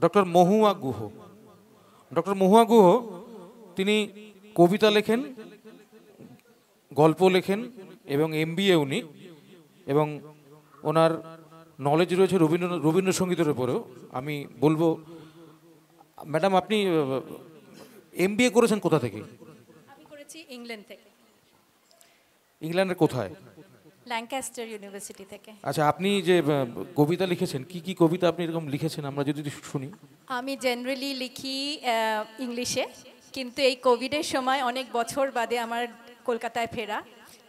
Doctor মহুয়া Guha. Doctor মহুয়া গুহ তিনি কবিতা লেখেন, গল্প লেখেন এবং এমবিএ উনি, এবং ওনার নলেজ রয়েছে রবীন্দ্রসঙ্গীতের উপরেও। আমি বলবো ম্যাডাম, আপনি এমবিএ করেছেন কোথা থেকে? আমি করেছি ইংল্যান্ড থেকে। ইংল্যান্ডের কোথায়? ল্যাঙ্কাস্টার ইউনিভার্সিটি থেকে। আচ্ছা, আপনি যে কবিতা লিখেছেন, কি কি কবিতা আপনি এরকম লিখেছেন আমরা যদি শুনি? আমি জেনারেলি লিখি ইংলিশে, কিন্তু এই কোভিডের সময় অনেক বছর বাদে আমার কলকাতায় ফেরা,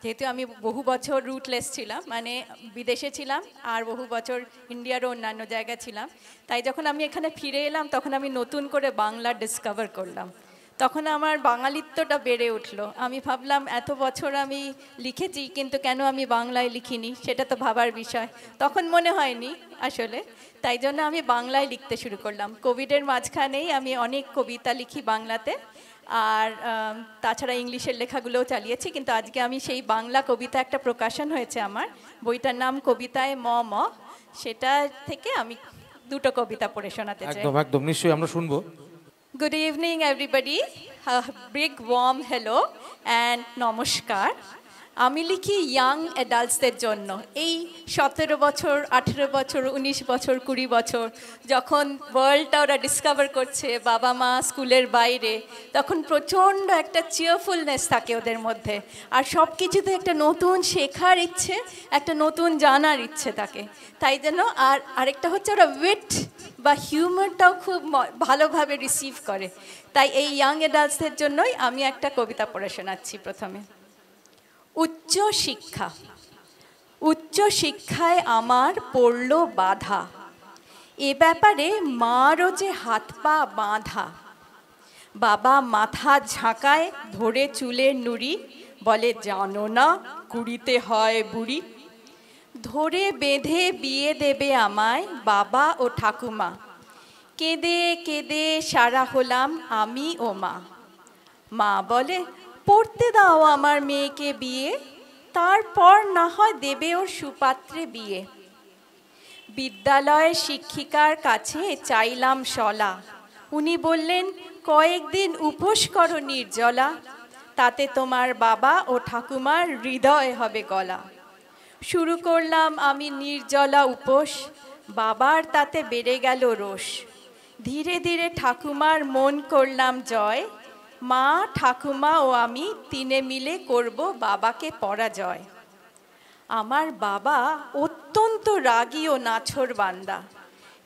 যেহেতু আমি বহু বছর রুটলেস ছিলাম, মানে বিদেশে ছিলাম আর বহু বছর ইন্ডিয়ারও অন্যান্য জায়গায় ছিলাম, তাই যখন আমি এখানে ফিরে এলাম তখন আমি নতুন করে বাংলা ডিসকভার করলাম। তখন আমার বাঙালিত্বটা বেড়ে উঠলো। আমি ভাবলাম এত বছর আমি লিখেছি, কিন্তু কেন আমি বাংলায় লিখিনি, সেটা তো ভাবার বিষয়। তখন মনে হয়নি আসলে, তাই জন্য আমি বাংলায় লিখতে শুরু করলাম। কোভিডের মাঝখানেই আমি অনেক কবিতা লিখি বাংলাতে, আর তাছাড়া ইংলিশের লেখাগুলোও চালিয়েছি, কিন্তু আজকে আমি সেই বাংলা কবিতা একটা প্রকাশন হয়েছে আমার, বইটার নাম কবিতায় ম ম, সেটা থেকে আমি দুটো কবিতা পড়ে শোনাতে চাই। একদম একদম, নিশ্চয়ই আমরা শুনবো। Good evening, everybody. A big warm hello and নমস্কার। আমি লিখি ইয়াং অ্যাডাল্টসদের জন্য। এই 17 বছর, 18 বছর, 19 বছর, 20 বছর যখন ওয়ার্ল্ডটা ওরা ডিসকভার করছে, বাবা মা স্কুলের বাইরে, তখন প্রচণ্ড একটা চিয়ারফুলনেস থাকে ওদের মধ্যে, আর সব কিছুতে একটা নতুন শেখার ইচ্ছে, একটা নতুন জানার ইচ্ছে থাকে। তাই জন্য আরেকটা হচ্ছে ওরা উইট বা হিউমারটাও খুব ভালোভাবে রিসিভ করে। তাই এই ইয়াং অ্যাডাল্টসদের জন্যই আমি একটা কবিতা পড়ে শোনাচ্ছি প্রথমে। উচ্চ শিক্ষা। উচ্চ শিক্ষায় আমার পড়ল বাধা, এ ব্যাপারে মারও যে হাত পা বাঁধা। বাবা মাথা ঝাঁকায় ধরে চুলের নুড়ি, বলে জানো না কুড়িতে হয় বুড়ি। ধরে বেঁধে বিয়ে দেবে আমায় বাবা ও ঠাকুমা, কেঁদে কেঁদে সারা হলাম আমি ও মা। মা বলে পড়তে দাও আমার মেয়েকে বিয়ে, তারপর না হয় দেবে ওর সুপাত্রে বিয়ে। বিদ্যালয়ের শিক্ষিকার কাছে চাইলাম শলা, উনি বললেন কয়েকদিন উপোস করো নির্জলা, তাতে তোমার বাবা ও ঠাকুমার হৃদয় হবে গলা। শুরু করলাম আমি নির্জলা উপোস, বাবার তাতে বেড়ে গেল রোষ। ধীরে ধীরে ঠাকুমার মন করলাম জয়, মা ঠাকুমা ও আমি তিনে মিলে করব বাবাকে পরাজয়। আমার বাবা অত্যন্ত রাগী ও নাছোড় বান্দা,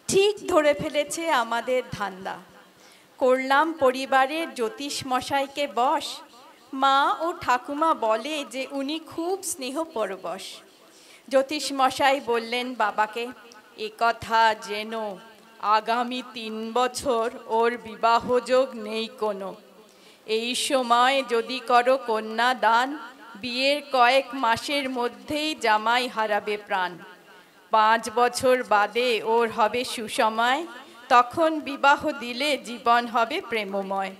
ঠিক ধরে ফেলেছে আমাদের ধান্দা। করলাম পরিবারের জ্যোতিষ মশাইকে বশ, মা ও ঠাকুমা বলে যে উনি খুব স্নেহ পরবশ। জ্যোতিষ মশাই বললেন বাবাকে, এ কথা যেন আগামী 3 বছর ওর বিবাহযোগ নেই কোনো। এই সময় যদি করো কন্যা দান, বিয়ের কয়েক মাসের মধ্যেই জামাই হারাবে প্রাণ। 5 বছর বাদে ওর হবে সুসময়, তখন বিবাহ দিলে জীবন হবে প্রেমময়।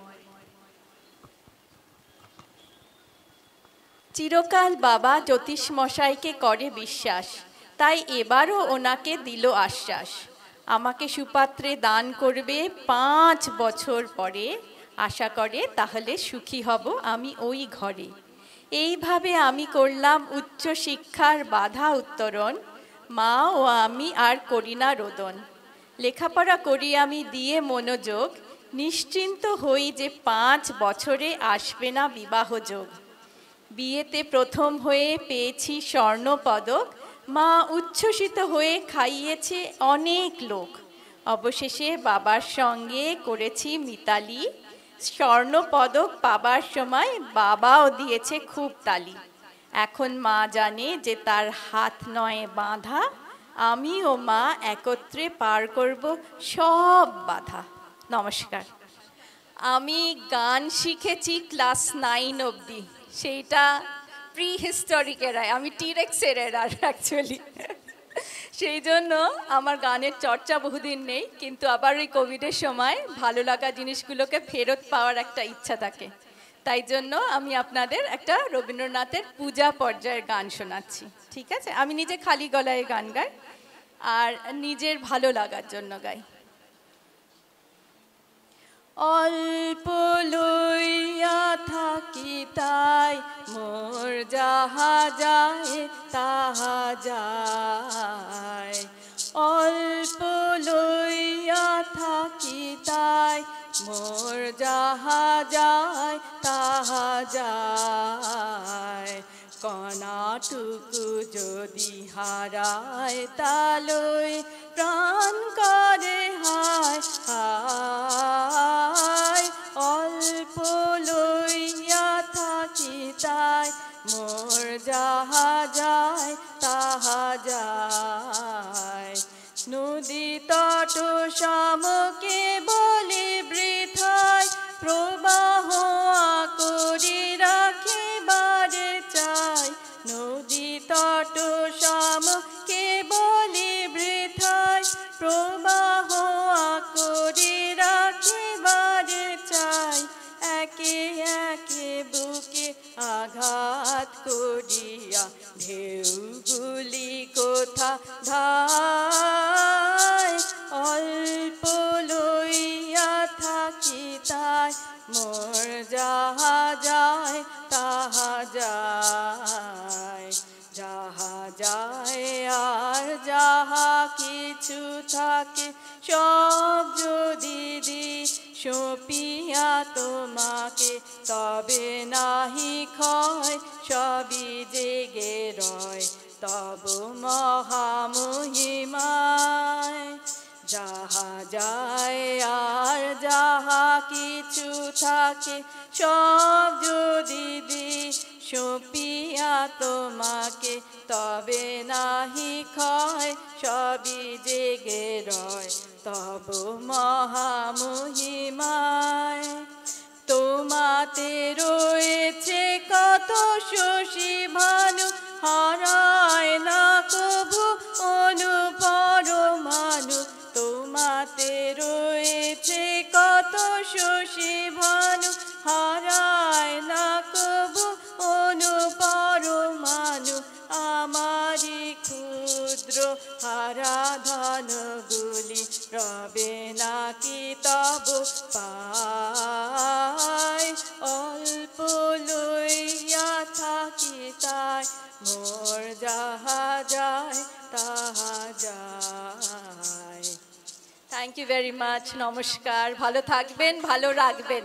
চিরকাল বাবা জ্যোতিষ মশাইকে করে বিশ্বাস, তাই এবারও ওনাকে দিল আশ্বাস। আমাকে সুপাত্রে দান করবে 5 বছর পরে, আশা করে তাহলে সুখী হব আমি ওই ঘরে। এইভাবে আমি করলাম উচ্চ শিক্ষার বাধা উত্তরণ, মা ও আমি আর করি না রোদন। লেখাপড়া করি আমি দিয়ে মনোযোগ, নিশ্চিন্ত হই যে 5 বছরে আসবে না বিবাহযোগ। বিয়েতে প্রথম হয়ে পেয়েছি স্বর্ণপদক, মা উচ্ছ্বসিত হয়ে খাইয়েছে অনেক লোক। অবশেষে বাবার সঙ্গে করেছি মিতালি, স্বর্ণপদক পাবার সময় বাবাও দিয়েছে খুব তালি। এখন মা জানে যে তার হাত নয় বাঁধা, আমি ও মা একত্রে পার করব সব বাধা। নমস্কার। আমি গান শিখেছি ক্লাস 9 অবধি, সেইটা প্রি হিস্টোরিকের, আমি টিরেক্সের এরার অ্যাকচুয়ালি। সেই জন্য আমার গানের চর্চা বহুদিন নেই, কিন্তু আবার ওই কোভিডের সময় ভালো লাগা জিনিসগুলোকে ফেরত পাওয়ার একটা ইচ্ছা থাকে। তাই জন্য আমি আপনাদের একটা রবীন্দ্রনাথের পূজা পর্যায়ের গান শোনাচ্ছি, ঠিক আছে? আমি নিজে খালি গলায় গান গাই আর নিজের ভালো লাগার জন্য গাই। অল্প লইয়া থাকি তাই মোর যাহা যায় তাহা যায়। অল্প লইয়া থাকি তাই মোর যাহা যায় তাহা যায়। কণাটুকু যদি হারায় তালই প্রাণ করে হায় হায়। অল্প লইয়া থাকি তাই মোর যাহা যায় তাহা যায়। নদী তট সমকে বলি বৃথায় প্রবাহ করি রাখিবারে চাই। নদী তট সমকে বলি বৃথায় প্রবাহ করি রাখিবারে চাই। একে একে বুকে আঘাত করিয়া ঢেউগুলি কোথা ধায়। অল্প লইয়া থাকি তাই মোর যাহা যায় তাহা যায়। যাহা যায় আর যাহা কিছু থাকে সব যদি দি সপিয়া তোমাকে তবে নাহি ক্ষয় সবই জেগে রয় তব মহামহিমায়। যাহা যায় আর যাহা কিছু থাকে সব যদি দি সপিয়া তোমাকে তবে নাহি ক্ষয় সবই জেগে রয় তব মহামহিমায়। তোমাতে রয়েছে কত শশী ভানু হারায় না কভু অনুপরমাণু। তোমাতে রয়েছে কত শশী ভানু হারায় না কভু অনুপরমাণু। আমারি ক্ষুদ্র হারাধনগুলি রবে নাকি তব পায়। অল্প লইয়া থাকি তাই মোর যাহা যায় তাহা যায়। Thank you very much. নমস্কার, ভালো থাকবেন, ভালো রাখবেন।